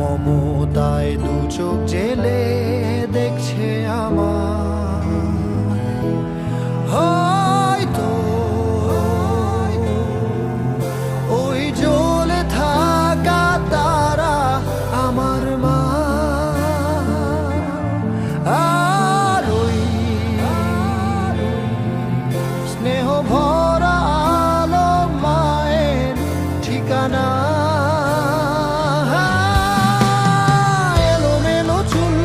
মমতায় দু চোখ জেলে দেখছে আমার। হয়তো ওই জ্বলে থাকা তারা আমার মা, আর ওই স্নেহ ভরা আলো মায়ের ঠিকানা। এলোমেলো চুল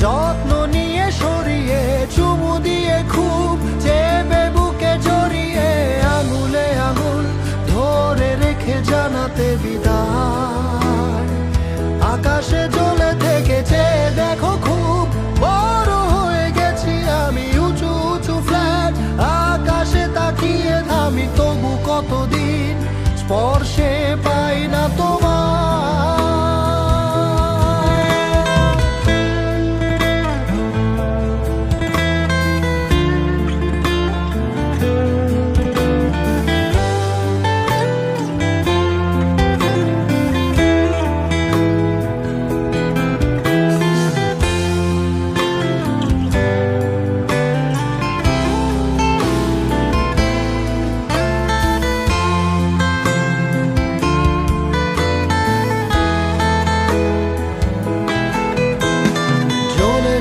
যত্ন নিয়ে সরিয়ে, চুমু দিয়ে খুব চেপে বুকে জড়িয়ে, আঙুলে আঙুল ধরে রেখে জানাতে বিদায়। আকাশে জ্বলে থেকেছে দেখো খুব বড় হয়ে গেছি আমি, উঁচু উঁচু ফ্ল্যাট আকাশে তাকিয়ে থামি, তবু কতদিন স্পর্শে পাই না তোমার।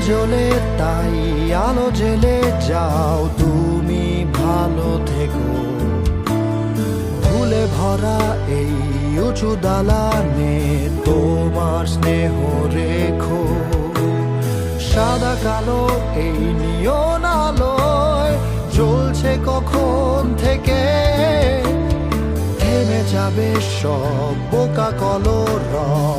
জ্বলে তাই আলো জেলে যাও, তুমি ভালো থেকো। ফুলে ভরা এই উঁচু দালানে তোমার স্নেহ রেখো। সাদা কালো এই নিয়ন আলোয় জ্বলছে কখন থেকে, থেমে যাবে সব বোকা কলরব।